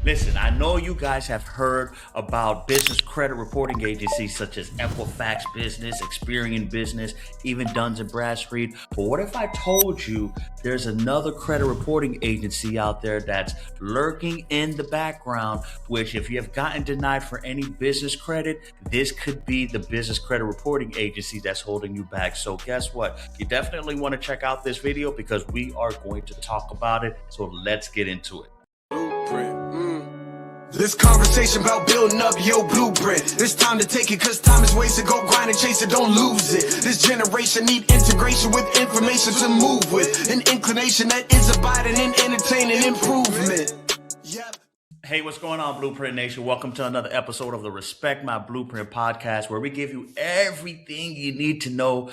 Listen, I know you guys have heard about business credit reporting agencies such as Equifax Business, Experian Business, even Duns and Bradstreet. But what if I told you there's another credit reporting agency out there that's lurking in the background, which if you have gotten denied for any business credit, this could be the business credit reporting agency that's holding you back. So guess what? You definitely want to check out this video because we are going to talk about it. So let's get into it. This conversation about building up your blueprint. It's time to take it cause time is wasted. Go grind and chase it, don't lose it. This generation need integration with information to move with. An inclination that is abiding in entertaining improvement. Yep. Hey, what's going on, Blueprint Nation? Welcome to another episode of the Respect My Blueprint podcast, where we give you everything you need to know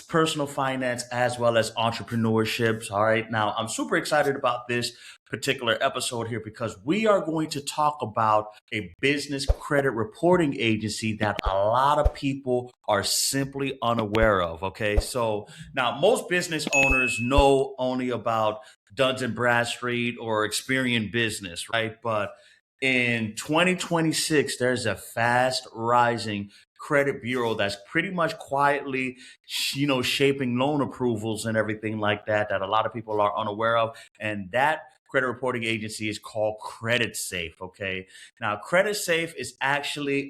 personal finance as well as entrepreneurship. All right. Now, I'm super excited about this particular episode here because we are going to talk about a business credit reporting agency that a lot of people are simply unaware of. Okay. So now most business owners know only about Duns and Bradstreet or Experian Business, right? But in 2026, there's a fast rising credit bureau that's pretty much quietly, shaping loan approvals and everything like that a lot of people are unaware of. And that credit reporting agency is called Credit Safe. Okay. Now, Credit Safe is actually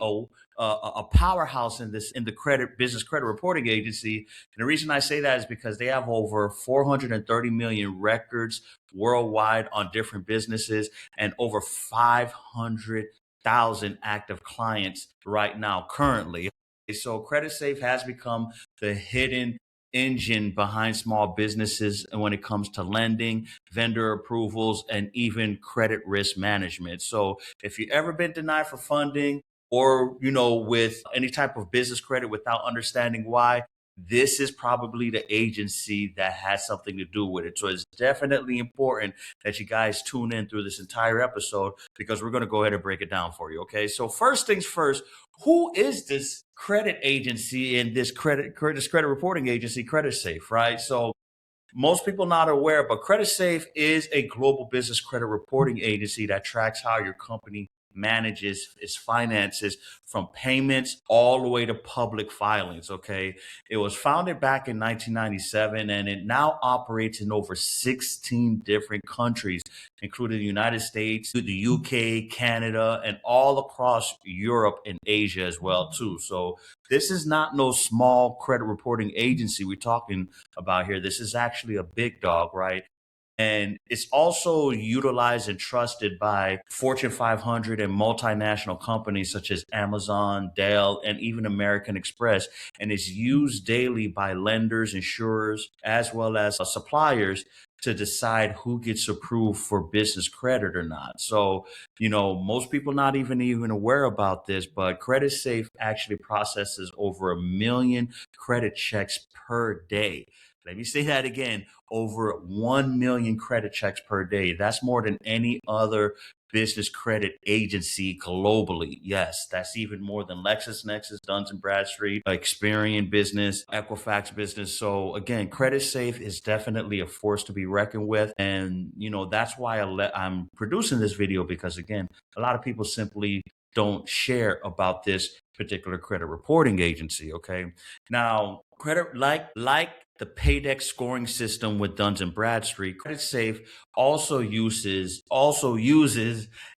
a powerhouse in the credit business credit reporting agency. And the reason I say that is because they have over 430 million records worldwide on different businesses and over 500,000 active clients right now currently. So Credit Safe has become the hidden engine behind small businesses when it comes to lending, vendor approvals, and even credit risk management. So if you've ever been denied for funding or, with any type of business credit without understanding why, this is probably the agency that has something to do with it. So it's definitely important that you guys tune in through this entire episode because we're going to go ahead and break it down for you. Okay. So first things first, who is this credit agency and this credit reporting agency, Credit Safe, right? So most people not aware, but Credit Safe is a global business credit reporting agency that tracks how your company manages its finances from payments all the way to public filings. Okay. It was founded back in 1997 and it now operates in over 16 different countries, including the United States, the UK, Canada, and all across Europe and Asia as well, too. So this is not no small credit reporting agency we're talking about here. This is actually a big dog, right? And it's also utilized and trusted by Fortune 500 and multinational companies such as Amazon, Dell, and even American Express. And it's used daily by lenders, insurers, as well as suppliers to decide who gets approved for business credit or not. So, most people not even aware about this, but Credit Safe actually processes over 1 million credit checks per day. Let me say that again, over 1 million credit checks per day. That's more than any other business credit agency globally. Yes, that's even more than LexisNexis, Duns and Bradstreet, Experian Business, Equifax Business. So again, Credit Safe is definitely a force to be reckoned with. And, that's why I'm producing this video because, again, a lot of people simply don't share about this particular credit reporting agency. Okay. Now, credit like the Paydex scoring system with Duns and Bradstreet, Credit Safe also uses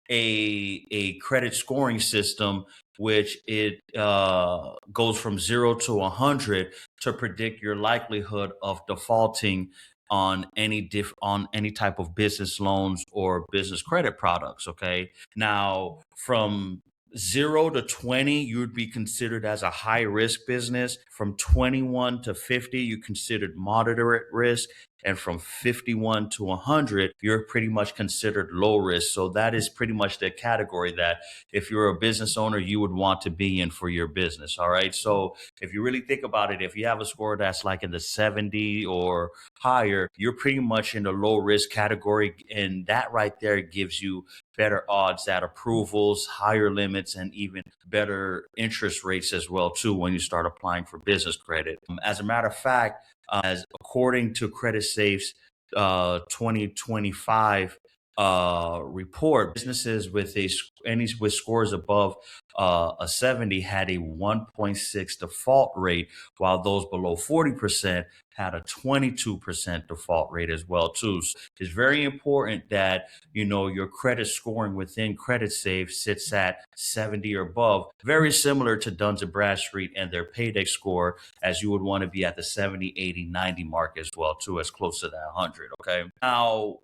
a credit scoring system which it goes from 0 to 100 to predict your likelihood of defaulting on any type of business loans or business credit products. Okay. Now, from 0 to 20, you would be considered as a high risk business. From 21 to 50, you considered moderate risk. And from 51 to 100, you're pretty much considered low risk. So that is pretty much the category that if you're a business owner, you would want to be in for your business. All right. So if you really think about it, if you have a score that's like in the 70 or higher, you're pretty much in the low risk category. And that right there gives you better odds at approvals, higher limits, and even better interest rates as well, too, when you start applying for business credit. As a matter of fact, as according to Credit Safe's 2025 report, businesses with any with scores above a 70 had a 1.6 default rate, while those below 40% had a 22% default rate as well too. So it's very important that your credit scoring within Credit Safe sits at 70 or above, very similar to Duns and Bradstreet and their payday score, as you would want to be at the 70, 80, 90 mark as well too, as close to that 100. Okay, now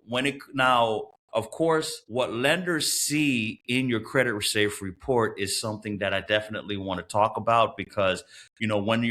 of course, what lenders see in your credit safe report is something that I definitely want to talk about, because when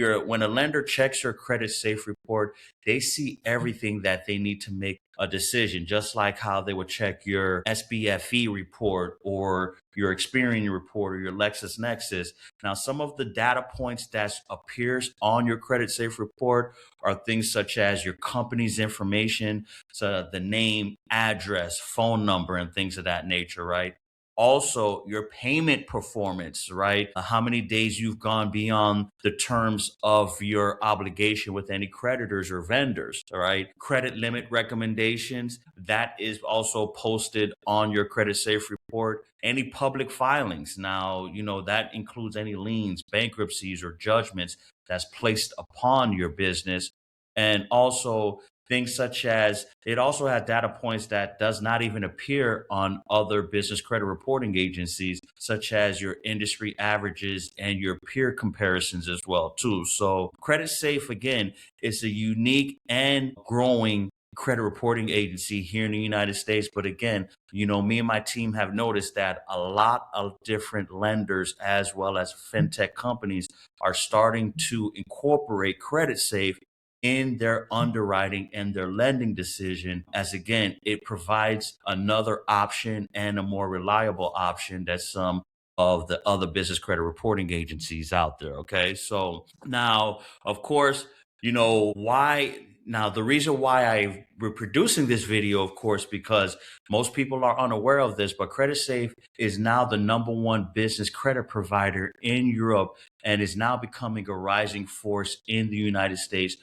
a lender checks your credit safe report, they see everything that they need to make a decision, just like how they would check your SBFE report or your Experian report or your LexisNexis. Now, some of the data points that appears on your credit safe report are things such as your company's information, so the name, address, phone number, and things of that nature, right? Also, your payment performance, right? How many days you've gone beyond the terms of your obligation with any creditors or vendors, all right? Credit limit recommendations, that is also posted on your credit safe report. Any public filings, now, that includes any liens, bankruptcies, or judgments that's placed upon your business. And also, things such as it also has data points that does not even appear on other business credit reporting agencies, such as your industry averages and your peer comparisons as well too. So Credit Safe, again, is a unique and growing credit reporting agency here in the United States. But again, me and my team have noticed that a lot of different lenders as well as fintech companies are starting to incorporate Credit Safe in their underwriting and their lending decision, as again, it provides another option and a more reliable option that some of the other business credit reporting agencies out there. Okay. So now, of course, why now the reason why we're producing this video, of course, because most people are unaware of this, but Credit Safe is now the number one business credit provider in Europe and is now becoming a rising force in the United States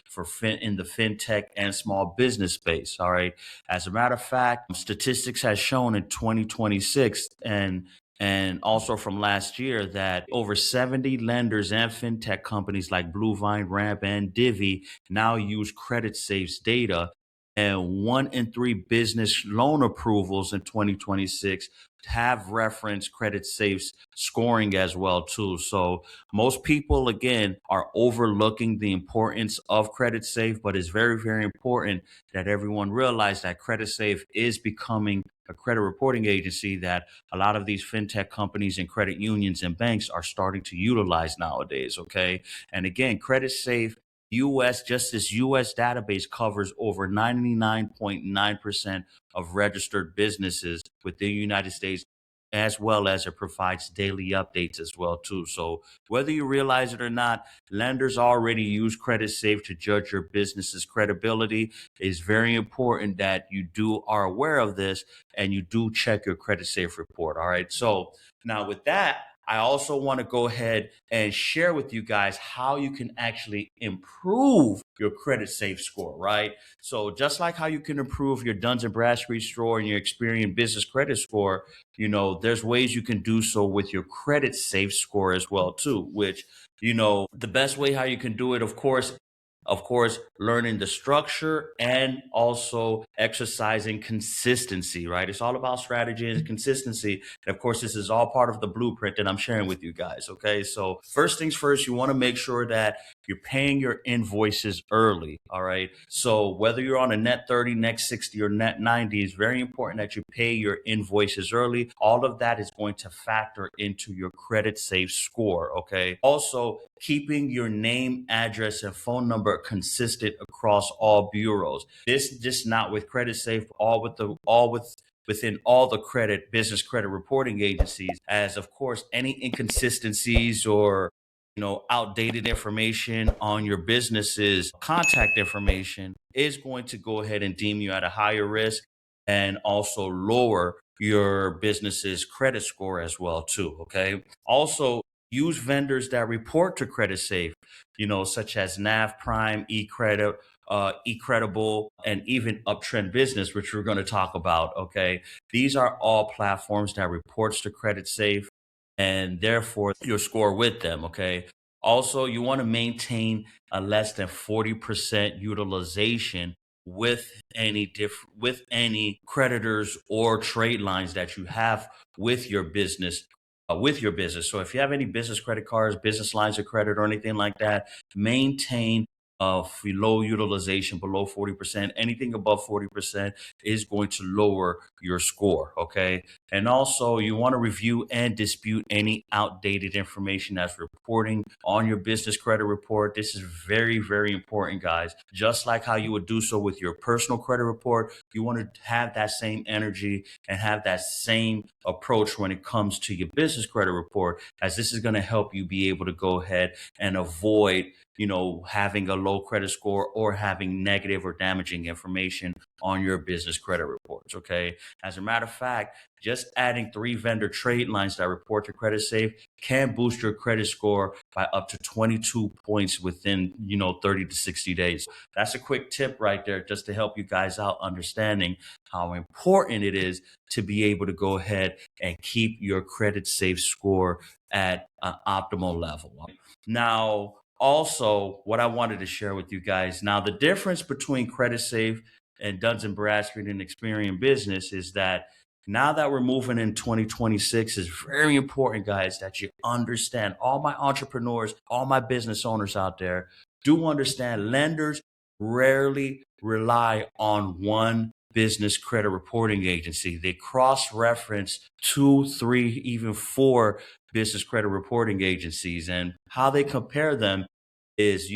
in the fintech and small business space. All right. As a matter of fact, statistics has shown in 2026 and also from last year that over 70 lenders and fintech companies like Bluevine, Ramp, and Divvy now use Credit Safe's data. And 1 in 3 business loan approvals in 2026 have referenced Credit Safe's scoring as well too. So most people, again, are overlooking the importance of Credit Safe, but it's very, very important that everyone realize that Credit Safe is becoming a credit reporting agency that a lot of these fintech companies and credit unions and banks are starting to utilize nowadays. Okay. And again, Credit Safe just this US database covers over 99.9% of registered businesses within the United States, as well as it provides daily updates as well too. So whether you realize it or not, lenders already use Credit Safe to judge your business's credibility. It's very important that are aware of this and you do check your Credit Safe report. All right. So now with that, I also want to go ahead and share with you guys how you can actually improve your Credit Safe score, right? So just like how you can improve your Duns and Bradstreet score and your Experian business credit score, there's ways you can do so with your Credit Safe score as well too, which, the best way how you can do it, of course, learning the structure and also exercising consistency, right? It's all about strategy and consistency. And of course, this is all part of the blueprint that I'm sharing with you guys. Okay. So first things first, you want to make sure that you're paying your invoices early. All right. So whether you're on a net 30, net 60, or net 90, it's very important that you pay your invoices early. All of that is going to factor into your Credit Safe score. Okay. Also, keeping your name, address, and phone number consistent across all bureaus. This just not with Credit Safe, within all the business credit reporting agencies, as of course any inconsistencies or outdated information on your business's contact information is going to go ahead and deem you at a higher risk and also lower your business's credit score as well too. Okay. Also, use vendors that report to Credit Safe, such as Nav Prime, eCredit, eCredible, and even Uptrend Business, which we're going to talk about. Okay, these are all platforms that reports to Credit Safe, and therefore your score with them. Okay. Also, you want to maintain a less than 40% utilization with any creditors or trade lines that you have with your business. So if you have any business credit cards, business lines of credit, or anything like that, maintain low utilization below 40%. Anything above 40% is going to lower your score. Okay. And also, you want to review and dispute any outdated information that's reporting on your business credit report. This is very, very important, guys. Just like how you would do so with your personal credit report, you want to have that same energy and have that same approach when it comes to your business credit report, as this is going to help you be able to go ahead and avoid having a low credit score or having negative or damaging information on your business credit reports. Okay. As a matter of fact, just adding 3 vendor trade lines that report to Credit Safe can boost your credit score by up to 22 points within, 30 to 60 days. That's a quick tip right there, just to help you guys out understanding how important it is to be able to go ahead and keep your Credit Safe score at an optimal level. Now, also, what I wanted to share with you guys now, the difference between Credit Safe and Duns and Bradstreet and Experian Business is that now that we're moving in 2026, is very important, guys, that you understand. All my entrepreneurs, all my business owners out there, do understand lenders rarely rely on one business credit reporting agency. They cross reference 2, 3, even 4 business credit reporting agencies, and how they compare them is,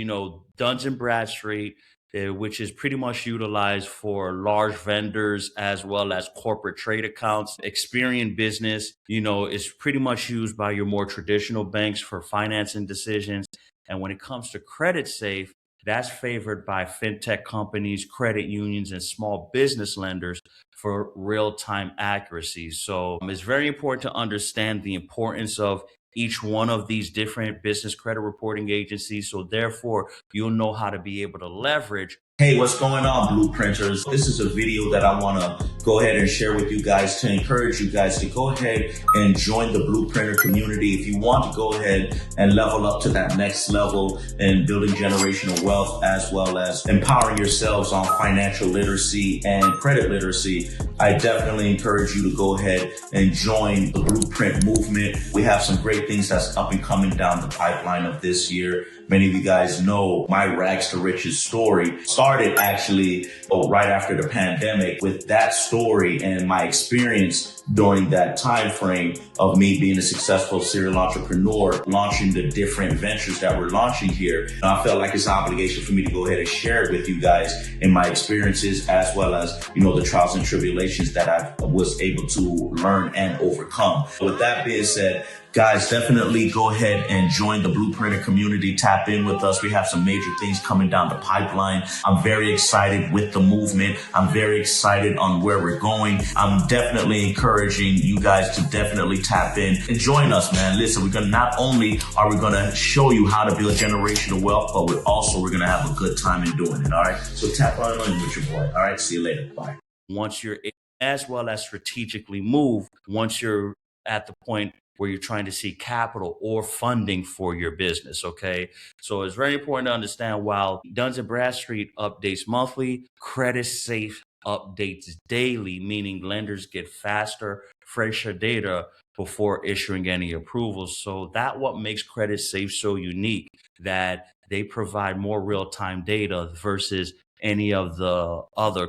Duns and Bradstreet, which is pretty much utilized for large vendors as well as corporate trade accounts. Experian Business, is pretty much used by your more traditional banks for financing decisions. And when it comes to Credit Safe, that's favored by fintech companies, credit unions, and small business lenders for real-time accuracy. So it's very important to understand the importance of each one of these different business credit reporting agencies. So therefore, you'll know how to be able to leverage. Hey, what's going on, Blueprinters? This is a video that I want to go ahead and share with you guys to encourage you guys to go ahead and join the Blueprinter community. If you want to go ahead and level up to that next level in building generational wealth, as well as empowering yourselves on financial literacy and credit literacy, I definitely encourage you to go ahead and join the Blueprint movement. We have some great things that's up and coming down the pipeline of this year. Many of you guys know my rags to riches story started actually right after the pandemic, with that story and my experience during that time frame of me being a successful serial entrepreneur, launching the different ventures that we're launching here. And I felt like it's an obligation for me to go ahead and share it with you guys in my experiences, as well as, the trials and tribulations that I was able to learn and overcome. With that being said, guys, definitely go ahead and join the Blueprinter community. Tap in with us. We have some major things coming down the pipeline. I'm very excited with the movement. I'm very excited on where we're going. I'm definitely encouraging you guys to definitely tap in and join us, man. Listen, not only are we going to show you how to build generational wealth, but we're going to have a good time in doing it. All right. So tap on in with your boy. All right. See you later. Bye. Once you're, as well as strategically move, once you're at the point where you're trying to seek capital or funding for your business. Okay. So it's very important to understand, while Duns and Bradstreet updates monthly, Credit Safe updates daily, meaning lenders get faster, fresher data before issuing any approvals. So that what makes Credit Safe so unique, that they provide more real-time data versus any of the other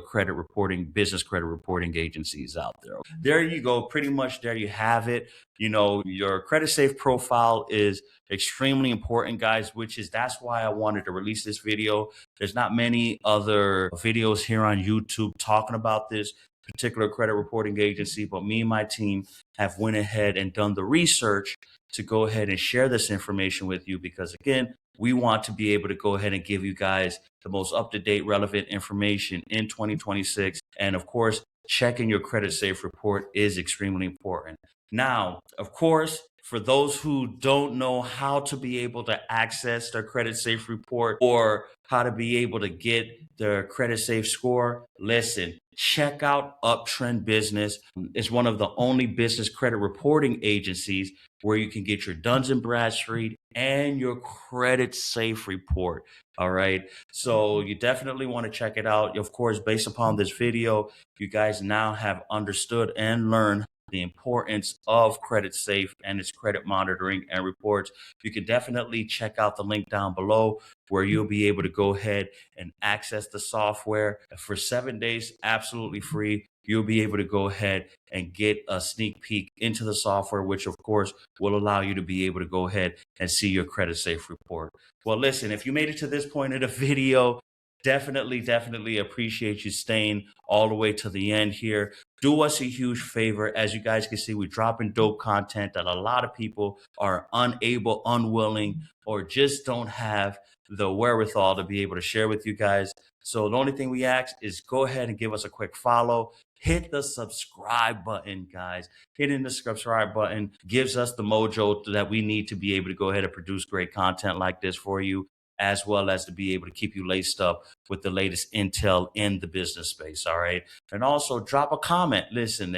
business credit reporting agencies out there. There you go. Pretty much there you have it. Your Credit Safe profile is extremely important, guys, that's why I wanted to release this video. There's not many other videos here on YouTube talking about this particular credit reporting agency, but me and my team have went ahead and done the research to go ahead and share this information with you, because again, we want to be able to go ahead and give you guys the most up-to-date relevant information in 2026. And of course, checking your Credit Safe report is extremely important. Now, of course, for those who don't know how to be able to access their credit safe report or how to be able to get their credit safe score, listen, check out Uptrend Business. It's one of the only business credit reporting agencies where you can get your Duns and Bradstreet and your credit safe report. All right. So you definitely want to check it out. Of course, based upon this video, you guys now have understood and learned the importance of credit safe and its credit monitoring and reports. You can definitely check out the link down below where you'll be able to go ahead and access the software for 7 days, absolutely free. You'll be able to go ahead and get a sneak peek into the software, which of course will allow you to be able to go ahead and see your credit safe report. Well, listen, if you made it to this point in the video, definitely appreciate you staying all the way to the end here. Do us a huge favor. As you guys can see, we're dropping dope content that a lot of people are unable, unwilling, or just don't have the wherewithal to be able to share with you guys. So the only thing we ask is go ahead and give us a quick follow. Hit the subscribe button, guys. Hitting the subscribe button gives us the mojo that we need to be able to go ahead and produce great content like this for you, as well as to be able to keep you laced up with the latest intel in the business space. All right. And also drop a comment. Listen,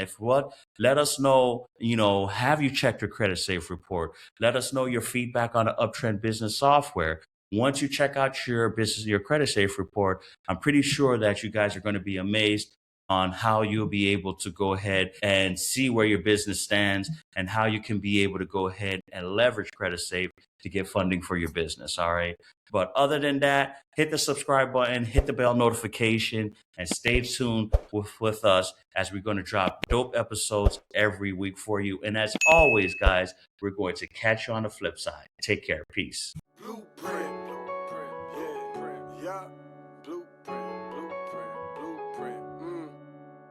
let us know, have you checked your credit safe report? Let us know your feedback on the Uptrend Business software. Once you check out your credit safe report, I'm pretty sure that you guys are going to be amazed on how you'll be able to go ahead and see where your business stands and how you can be able to go ahead and leverage credit safe to get funding for your business. All right. But other than that, hit the subscribe button, hit the bell notification, and stay tuned with us as we're going to drop dope episodes every week for you. And as always, guys, we're going to catch you on the flip side. Take care. Peace. Blueprint, yeah. Blueprint.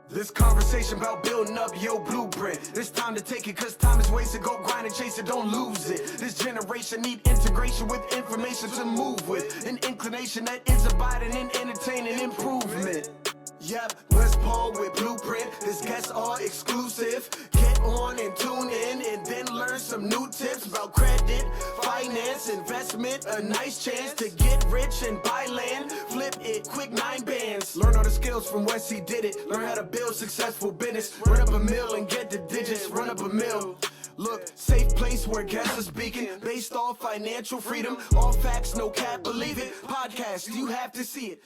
This conversation about building up your blueprint. It's time to take it, cause time is wasted. Go grind and chase it, don't lose it. This generation need integration with information to move with. An inclination that is abiding in entertaining improvement. Yep, Wesley Paul with Blueprint. This guest all exclusive. Get on and tune in and then learn some new tips about credit, finance, investment. A nice chance to get rich and buy land. Flip it, quick 9 bands. Learn all the skills from Wesley did it. Learn how to build successful business. Run up a mill and get the digits. Run up a mill. Look, safe place where guests are speaking. Based off financial freedom. All facts, no cap, believe it. Podcast, you have to see it.